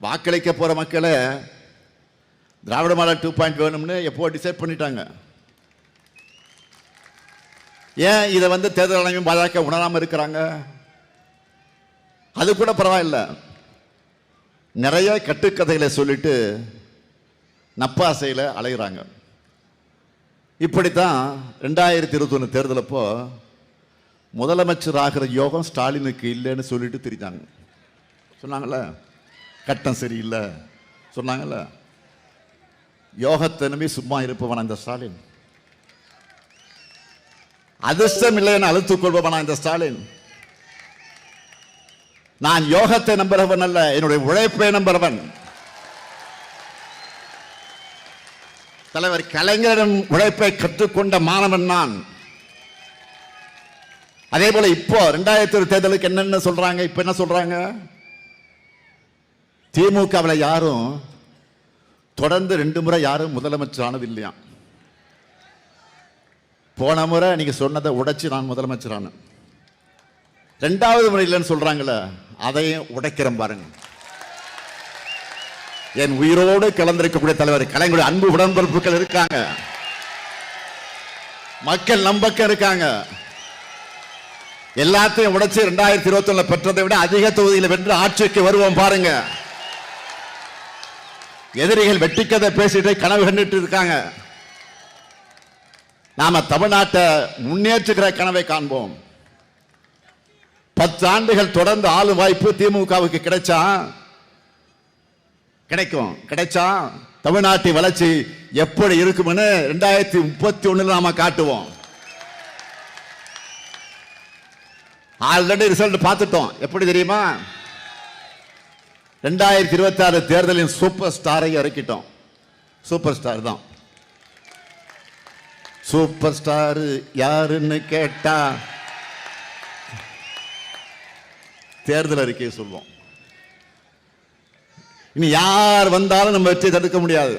வாக்களிக்க போற மக்களை திராவிட மாடல் 2.0 வேணும்னு எப்போ டிசைட் பண்ணிட்டாங்க. ஏன் இதை தேர்தல் ஆணையம் பாஜக உணராம இருக்கிறாங்க? அது கூட பரவாயில்ல. நிறைய கட்டுக்கதைகளை சொல்லிட்டு நப்பாசையில் அலைகிறாங்க. இப்படித்தான் 2021 தேர்தலப்போ முதலமைச்சர் ஆகிற யோகம் ஸ்டாலினுக்கு இல்லைன்னு சொல்லிட்டு திரிஞ்சாங்க. சொன்னாங்கல்ல, கட்டம் சரியில்லை சொன்னாங்கல்ல. யோகத்தை நம்பி சும்மா இருப்பவன் இந்த ஸ்டாலின், அதிர்ஷ்டம் இல்லைன்னு அழுத்துக் கொள்பவனா இந்த ஸ்டாலின். நான் யோகத்தை நம்புறவன் அல்ல, என்னுடைய உழைப்பை நம்புறவன். தலைவர் கலைஞரிடம் உழைப்பை கற்றுக்கொண்ட மாணவன் நான். அதே போல இப்போ 2020 தேர்தலுக்கு என்னென்ன சொல்றாங்க? இப்ப என்ன சொல்றாங்க? திமுகவில் யாரும் தொடர்ந்து 2 முறை யாரும் முதலமைச்சர் ஆனது இல்லையா. போன முறை நீங்க சொன்னதை உடைச்சு நான் முதலமைச்சர் ஆனேன். 2வது முறை இல்லைன்னு சொல்றாங்கல்ல, அதையும் உடைக்கிறேன் பாருங்க. என் உயிரோடு கலந்திருக்கக்கூடிய தலைவர் கலைஞருடைய அன்பு உடன்பிறப்புகள் இருக்காங்க, மக்கள் நம்பக்கம் இருக்காங்க. எல்லாத்தையும் உடைச்சு 2021 பெற்றதை விட அதிக தொகுதியில் வென்று ஆட்சிக்கு வருவோம் பாருங்க. எதிரிகள் வெட்டிக்கதை பேசிட்டு கனவு கண்டுட்டு இருக்காங்க. நாம தமிழ்நாட்டை முன்னேற்றுகிற கனவை காண்போம். 10 ஆண்டுகள் தொடர்ந்து ஆளும் வாய்ப்பு திமுகவுக்கு கிடைச்சா தமிழ்நாட்டின் வளர்ச்சி எப்படி இருக்கும்னு 2031 நாம காட்டுவோம். ஆல்ரெடி ரிசல்ட் பார்த்துட்டோம். எப்படி தெரியுமா? 2026 தேர்தலின் சூப்பர் ஸ்டாரை இறக்கிட்டோம். சூப்பர் ஸ்டார் தான். சூப்பர் ஸ்டார் யாருன்னு கேட்டா தேர்தல் அறிக்கையை சொல்வோம். இனி யார் வந்தாலும் நம்ம வெற்றி தடுக்க முடியாது.